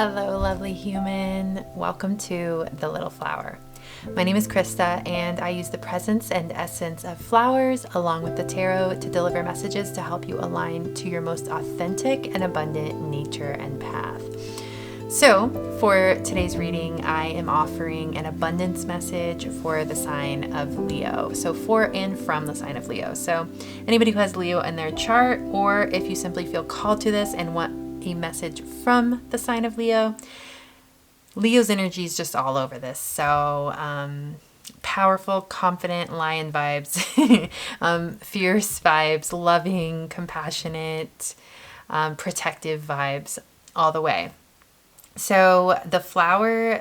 Hello, lovely human. Welcome to The Little Flower. My name is Krista, and I use the presence and essence of flowers along with the tarot to deliver messages to help you align to your most authentic and abundant nature and path. So, for today's reading, I am offering an abundance message for the sign of Leo. So, for and from the sign of Leo. So, anybody who has Leo in their chart, or if you simply feel called to this and want a message from the sign of Leo, Leo's energy is just all over this. So, powerful, confident lion vibes, fierce vibes, loving, compassionate, protective vibes all the way. So the flower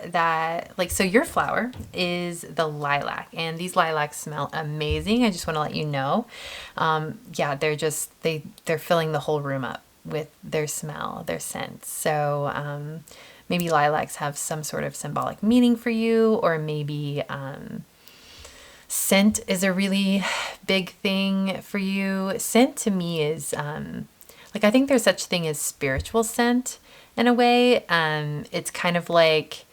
so your flower is the lilac, and these lilacs smell amazing. I just want to let you know. They're filling the whole room up with their smell, their scent. So maybe lilacs have some sort of symbolic meaning for you, or maybe scent is a really big thing for you. Scent to me is I think there's such thing as spiritual scent. In a way, it's kind of like,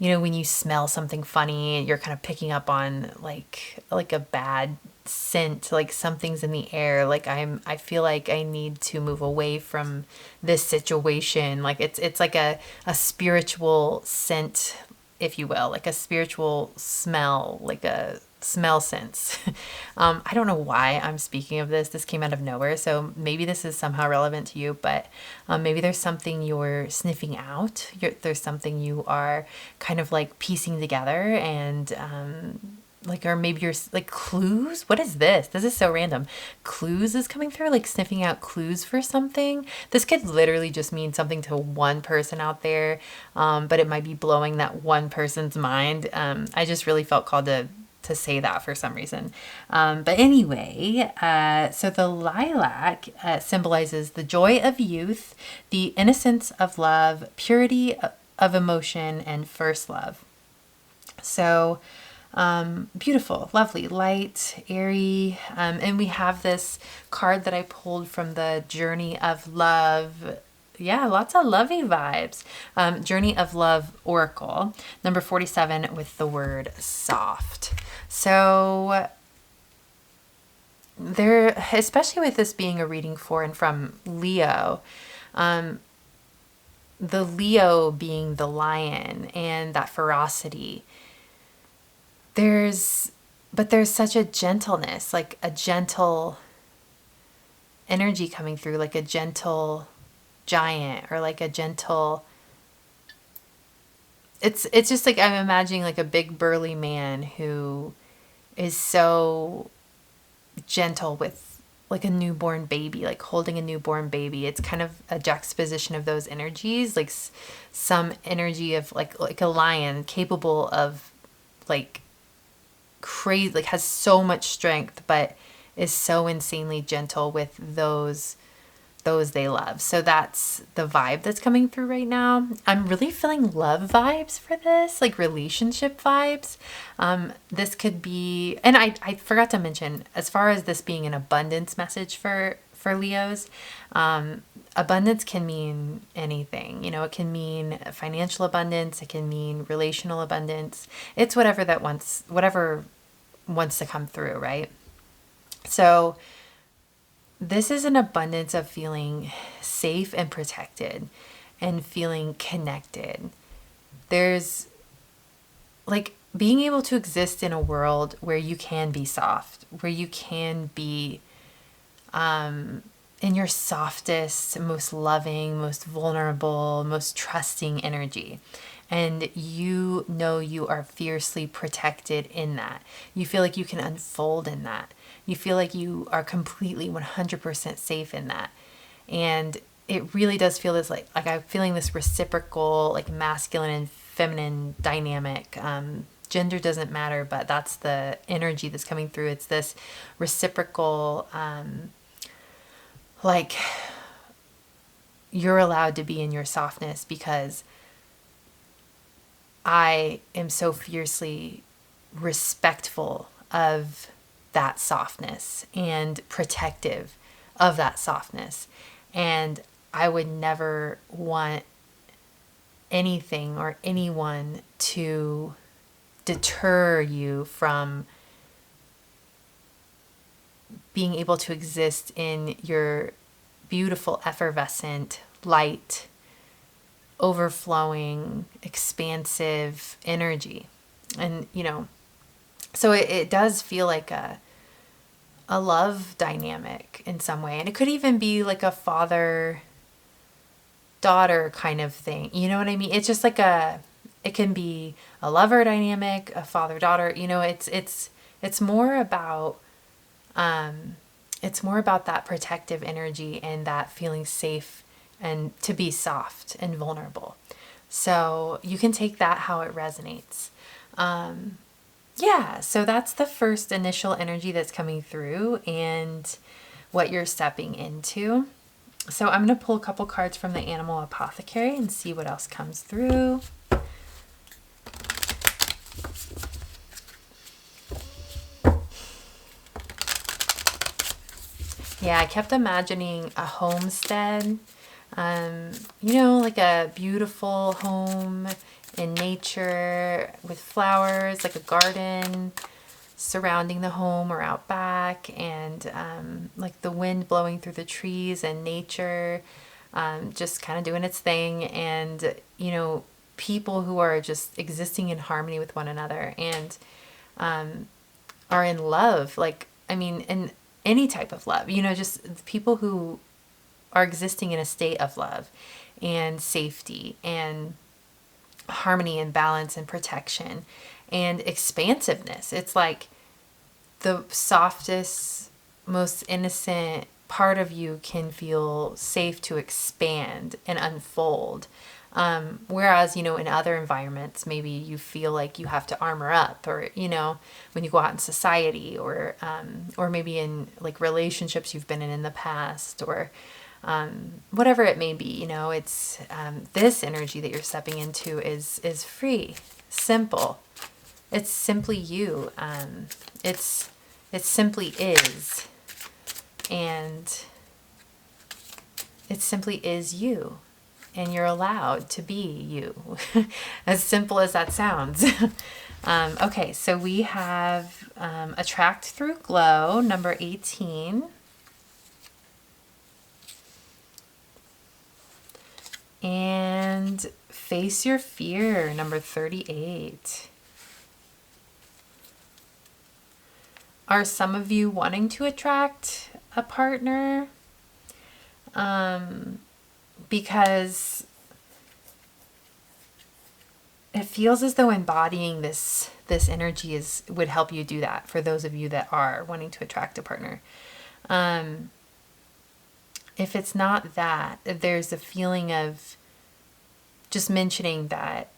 when you smell something funny, you're kind of picking up on like a bad scent, like something's in the air. Like I feel like I need to move away from this situation. Like it's like a spiritual scent, if you will, like a spiritual smell, like a smell sense. I don't know why I'm speaking of this. This came out of nowhere. So maybe this is somehow relevant to you, but maybe there's something you're sniffing out. There's something you are kind of like piecing together, and or maybe you're like clues. What is this? This is so random. Clues is coming through, like sniffing out clues for something. This could literally just mean something to one person out there, but it might be blowing that one person's mind. I just really felt called to say that for some reason. But anyway, so the lilac symbolizes the joy of youth, the innocence of love, purity of emotion, and first love. So beautiful, lovely, light, airy. And we have this card that I pulled from the Journey of Love. Yeah, lots of lovey vibes. Journey of Love Oracle, number 47, with the word soft. So there, especially with this being a reading for and from Leo, the Leo being the lion and that ferocity, there's such a gentleness, like a gentle energy coming through, like a gentle giant, or like a gentle, it's just like I'm imagining like a big burly man who is so gentle with like a newborn baby, like holding a newborn baby. It's kind of a juxtaposition of those energies, like some energy of like a lion capable of like crazy, like has so much strength, but is so insanely gentle with those they love. So that's the vibe that's coming through right now. I'm really feeling love vibes for this, like relationship vibes. This could be, and I forgot to mention, as far as this being an abundance message for Leos, abundance can mean anything. It can mean financial abundance. It can mean relational abundance. It's whatever wants to come through, right? So this is an abundance of feeling safe and protected and feeling connected. There's like being able to exist in a world where you can be soft, where you can be in your softest, most loving, most vulnerable, most trusting energy. And you are fiercely protected in that. You feel like you can unfold in that. You feel like you are completely 100% safe in that. And it really does feel this like I'm feeling this reciprocal, like masculine and feminine dynamic. Gender doesn't matter, but that's the energy that's coming through. It's this reciprocal, like you're allowed to be in your softness because I am so fiercely respectful of that softness and protective of that softness. And I would never want anything or anyone to deter you from being able to exist in your beautiful, effervescent, light, overflowing, expansive energy. And, so it does feel like a love dynamic in some way. And it could even be like a father daughter kind of thing. You know what I mean? It's just like it can be a lover dynamic, a father daughter. It's more about that protective energy and that feeling safe and to be soft and vulnerable. So you can take that how it resonates. Yeah, so that's the first initial energy that's coming through and what you're stepping into. So I'm going to pull a couple cards from the Animal Apothecary and see what else comes through. Yeah, I kept imagining a homestead, like a beautiful home in nature with flowers, like a garden surrounding the home or out back, and like the wind blowing through the trees and nature just kind of doing its thing, and people who are just existing in harmony with one another and are in love, in any type of love, just people who are existing in a state of love and safety and harmony and balance and protection and expansiveness. It's like the softest, most innocent part of you can feel safe to expand and unfold. Whereas, in other environments, maybe you feel like you have to armor up, or, when you go out in society, or maybe in like relationships you've been in the past, or whatever it may be, it's this energy that you're stepping into is free, simple. It's simply you. It simply is, and it simply is you. And you're allowed to be you, as simple as that sounds. Okay, so we have Attract Through Glow, number 18. And Face Your Fear, number 38. Are some of you wanting to attract a partner? Because it feels as though embodying this energy would help you do that, for those of you that are wanting to attract a partner. If it's not that, there's a feeling of just mentioning that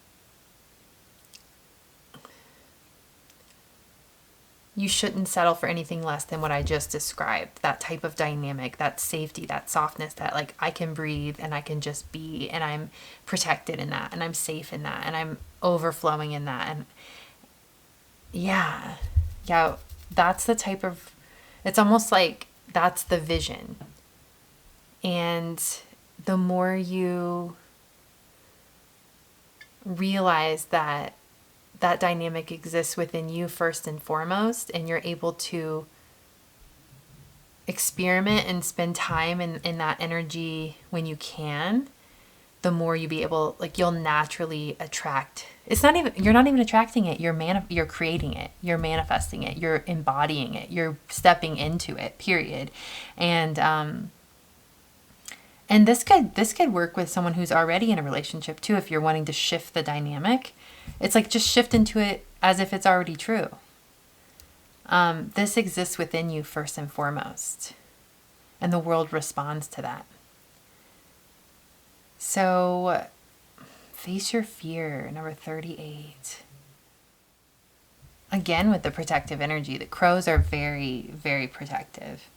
you shouldn't settle for anything less than what I just described. That type of dynamic, that safety, that softness, that like I can breathe and I can just be, and I'm protected in that, and I'm safe in that, and I'm overflowing in that. And yeah, that's the type of, it's almost like that's the vision. And the more you realize that dynamic exists within you first and foremost, and you're able to experiment and spend time in that energy when you can, the more you'll naturally attract. You're not even attracting it, you're creating it, you're manifesting it, you're embodying it, you're stepping into it, period. And this could work with someone who's already in a relationship too, if you're wanting to shift the dynamic. It's like just shift into it as if it's already true. This exists within you first and foremost, and the world responds to that. So, Face Your Fear, number 38. Again, with the protective energy, the crows are very, very protective.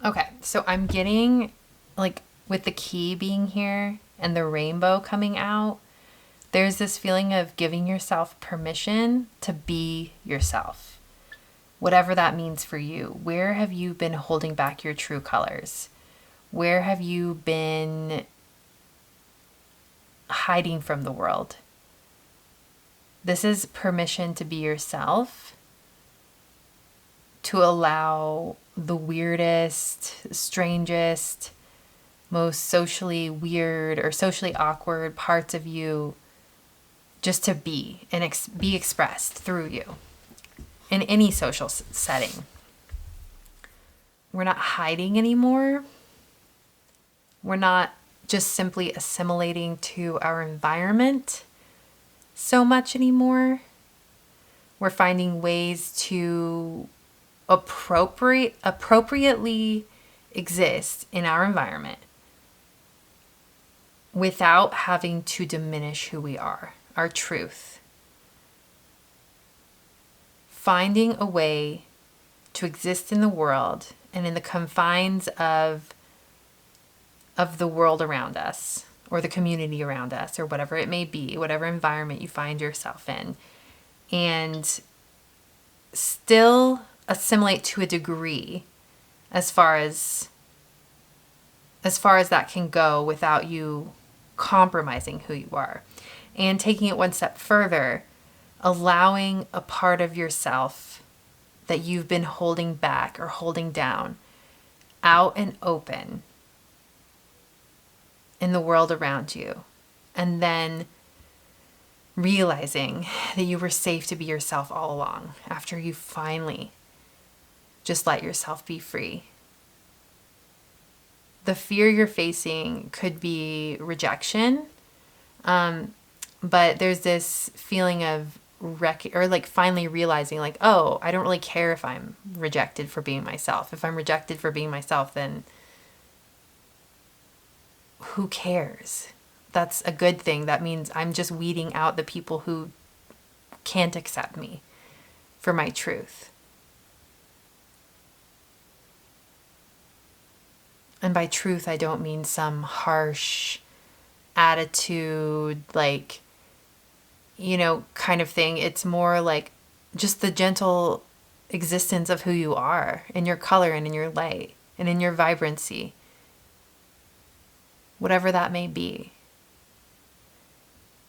Okay, so I'm getting, like, with the key being here and the rainbow coming out, there's this feeling of giving yourself permission to be yourself. Whatever that means for you. Where have you been holding back your true colors? Where have you been hiding from the world. This is permission to be yourself, to allow the weirdest, strangest, most socially weird or socially awkward parts of you just to be and be expressed through you in any social setting. We're not hiding anymore. We're not just simply assimilating to our environment so much anymore. We're finding ways to appropriately exist in our environment without having to diminish who we are, our truth. Finding a way to exist in the world and in the confines of the world around us, or the community around us, or whatever it may be, whatever environment you find yourself in, and still assimilate to a degree as far as that can go without you compromising who you are. And taking it one step further, allowing a part of yourself that you've been holding back or holding down out and open in the world around you. And then realizing that you were safe to be yourself all along after you finally just let yourself be free. The fear you're facing could be rejection, but there's this feeling of finally realizing like, oh, I don't really care if I'm rejected for being myself. If I'm rejected for being myself, then who cares? That's a good thing. That means I'm just weeding out the people who can't accept me for my truth. And by truth, I don't mean some harsh attitude, like, kind of thing. It's more like just the gentle existence of who you are, in your color and in your light and in your vibrancy, whatever that may be.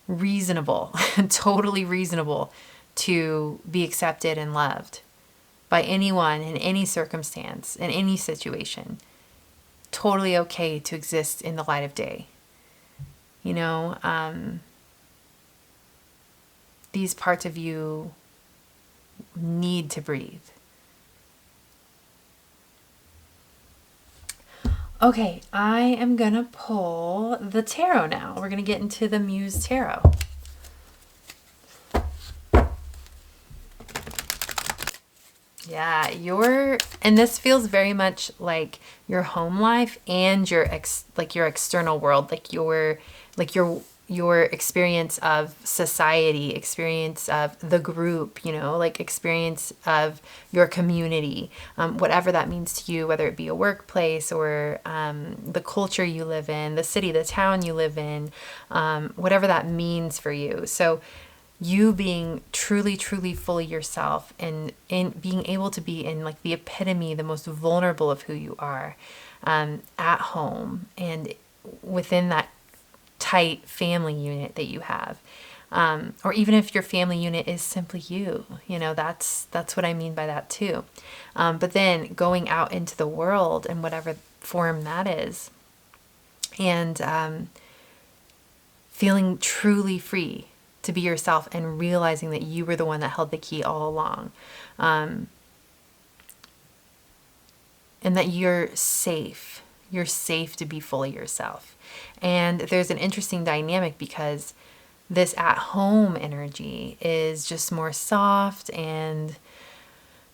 Reasonable, totally reasonable to be accepted and loved by anyone in any circumstance, in any situation. Totally okay to exist in the light of day. These parts of you need to breathe. Okay, I am going to pull the tarot now. We're going to get into the Muse Tarot. Yeah, and this feels very much like your home life and your external world, like your experience of society, experience of the group, experience of your community, whatever that means to you, whether it be a workplace or the culture you live in, the city, the town you live in, whatever that means for you. So you being truly, truly fully yourself and in being able to be in like the epitome, the most vulnerable of who you are, at home and within that tight family unit that you have, or even if your family unit is simply you, that's what I mean by that too. But then going out into the world in whatever form that is, and feeling truly free to be yourself and realizing that you were the one that held the key all along, and that you're safe. You're safe to be fully yourself. And there's an interesting dynamic because this at-home energy is just more soft and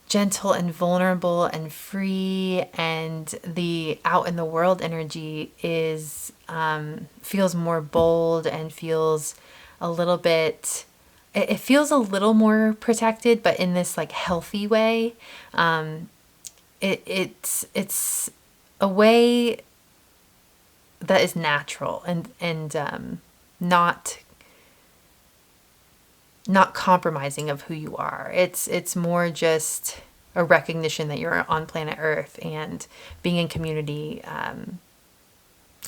gentle and vulnerable and free, and the out in the world energy is feels more bold and feels a little bit, it feels a little more protected, but in this like healthy way. It's a way that is natural and not compromising of who you are. It's more just a recognition that you're on planet Earth and being in community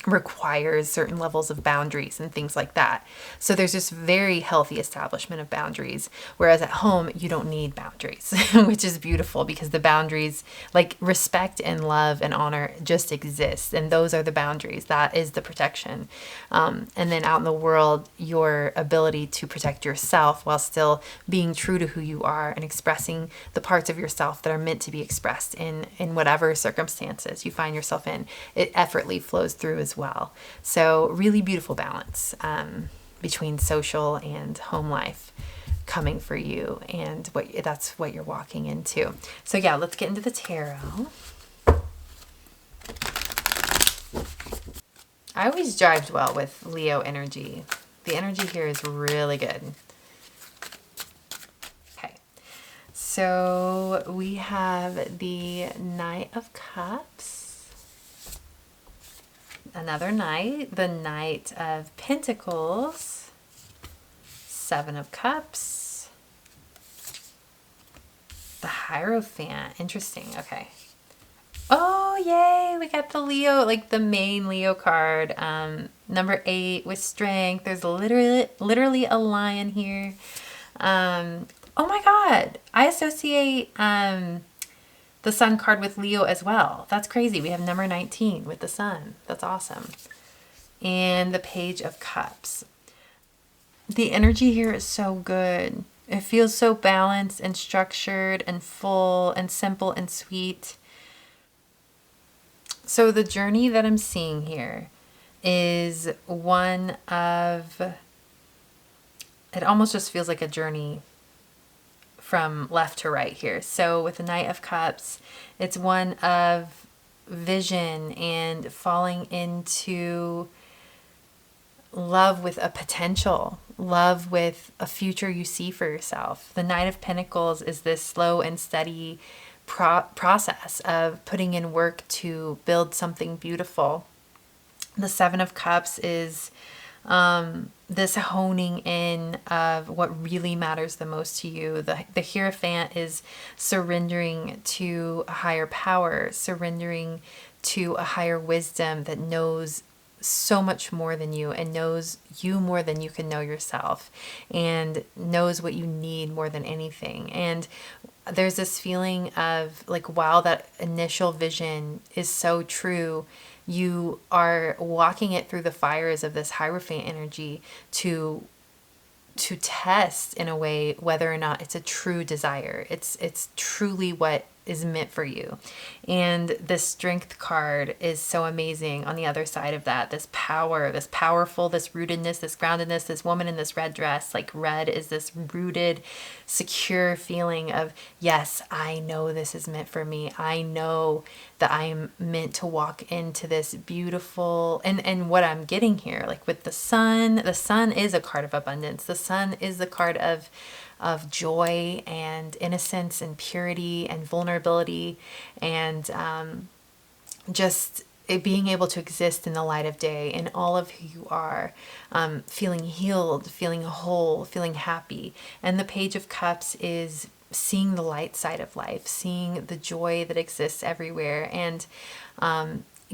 requires certain levels of boundaries and things like that. So there's this very healthy establishment of boundaries, whereas at home you don't need boundaries, which is beautiful because the boundaries, like respect and love and honor, just exist, and those are the boundaries. That is the protection. And then out in the world, your ability to protect yourself while still being true to who you are and expressing the parts of yourself that are meant to be expressed in whatever circumstances you find yourself in, it effortlessly flows through as well. So really beautiful balance between social and home life coming for you, and that's what you're walking into. So yeah, let's get into the tarot. I always jived well with Leo energy. The energy here is really good. Okay, so we have the Knight of Cups. Another knight, the Knight of Pentacles, Seven of Cups, the Hierophant. Interesting. Okay. Oh, yay. We got the Leo, like the main Leo card. Number 8 with strength. There's literally a lion here. Oh my God. I associate the Sun card with Leo as well. That's crazy. We have number 19 with the Sun. That's awesome. And the Page of Cups. The energy here is so good. It feels so balanced and structured and full and simple and sweet. So the journey that I'm seeing here is one of, it almost just feels like a journey from left to right here. So with the Knight of Cups, it's one of vision and falling into love with a potential, love with a future you see for yourself. The Knight of Pentacles is this slow and steady process of putting in work to build something beautiful. The Seven of Cups is this honing in of what really matters the most to you. The Hierophant is surrendering to a higher power, surrendering to a higher wisdom that knows so much more than you and knows you more than you can know yourself and knows what you need more than anything. And there's this feeling of like, wow, that initial vision is so true. You are walking it through the fires of this Hierophant energy to test in a way whether or not it's a true desire. It's truly what is meant for you. And this Strength card is so amazing on the other side of that. This power, this powerful, this rootedness, this groundedness, this woman in this red dress, like red is this rooted, secure feeling of, yes, I know this is meant for me. I know that I am meant to walk into this beautiful, and what I'm getting here, like with the Sun is a card of abundance. The Sun is the card of joy and innocence and purity and vulnerability and just being able to exist in the light of day in all of who you are, feeling healed, feeling whole, feeling happy. And the Page of Cups is seeing the light side of life, seeing the joy that exists everywhere, and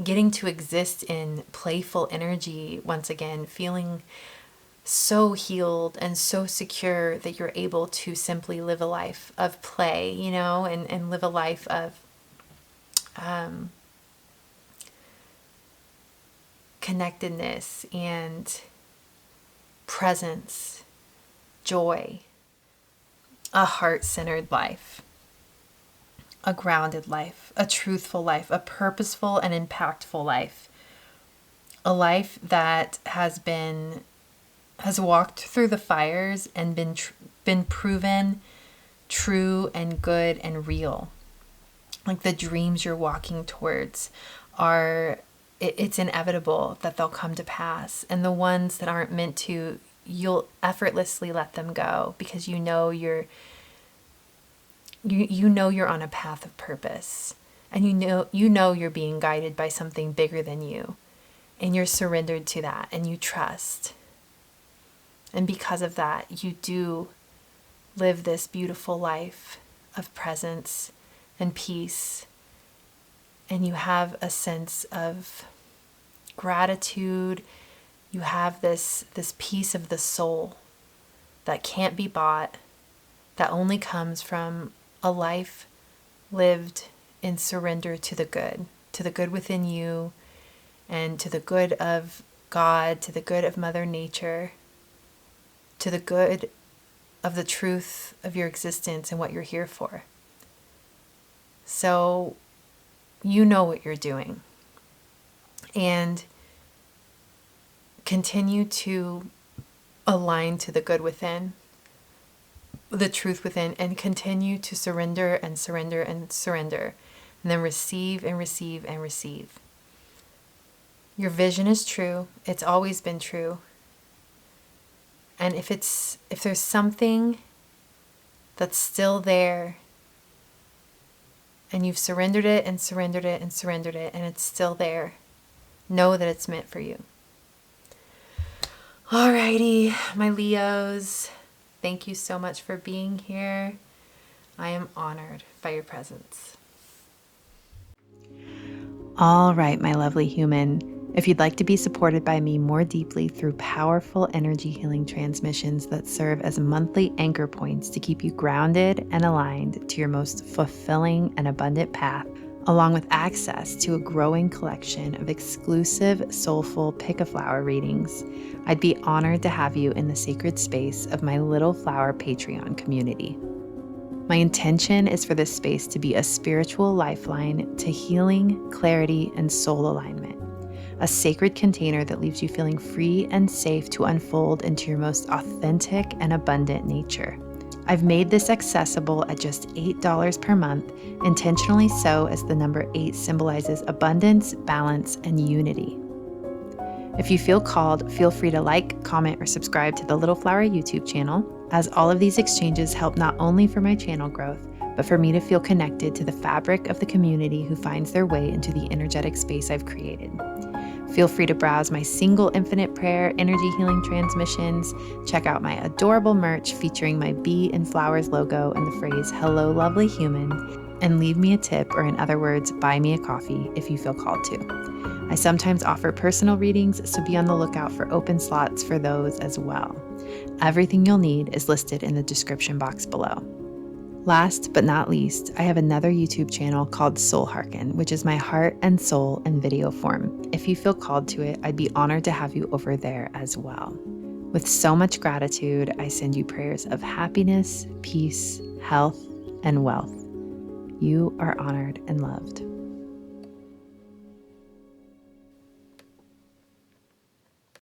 getting to exist in playful energy once again, feeling so healed and so secure that you're able to simply live a life of play, you know, and live a life of connectedness and presence, joy, a heart-centered life, a grounded life, a truthful life, a purposeful and impactful life, a life that has walked through the fires and been proven true and good and real. Like the dreams you're walking towards it's inevitable that they'll come to pass. And the ones that aren't meant to, you'll effortlessly let them go because you know you're on a path of purpose, and you know you're being guided by something bigger than you, and you're surrendered to that, and you trust. And because of that, you do live this beautiful life of presence and peace, and you have a sense of gratitude. You have this piece of the soul that can't be bought, that only comes from a life lived in surrender to the good within you, and to the good of God, to the good of Mother Nature, to the good of the truth of your existence and what you're here for. So you know what you're doing. And continue to align to the good within, the truth within, and continue to surrender and surrender and surrender. And then receive and receive and receive. Your vision is true. It's always been true. And if there's something that's still there, and you've surrendered it and surrendered it and surrendered it, and it's still there, know that it's meant for you. Alrighty, my Leos, thank you so much for being here. I am honored by your presence. All right, my lovely human. If you'd like to be supported by me more deeply through powerful energy healing transmissions that serve as monthly anchor points to keep you grounded and aligned to your most fulfilling and abundant path, along with access to a growing collection of exclusive soulful pick a flower readings, I'd be honored to have you in the sacred space of my Little Flower Patreon community. My intention is for this space to be a spiritual lifeline to healing, clarity, and soul alignment. A sacred container that leaves you feeling free and safe to unfold into your most authentic and abundant nature. I've made this accessible at just $8 per month, intentionally so as the number 8 symbolizes abundance, balance, and unity. If you feel called, feel free to like, comment, or subscribe to the Little Flower YouTube channel, as all of these exchanges help not only for my channel growth, but for me to feel connected to the fabric of the community who finds their way into the energetic space I've created. Feel free to browse my single infinite prayer energy healing transmissions, check out my adorable merch featuring my bee and flowers logo and the phrase, "Hello, lovely human," and leave me a tip, or in other words, buy me a coffee if you feel called to. I sometimes offer personal readings, so be on the lookout for open slots for those as well. Everything you'll need is listed in the description box below. Last but not least, I have another YouTube channel called Soul Hearken, which is my heart and soul in video form. If you feel called to it, I'd be honored to have you over there as well. With so much gratitude, I send you prayers of happiness, peace, health, and wealth. You are honored and loved.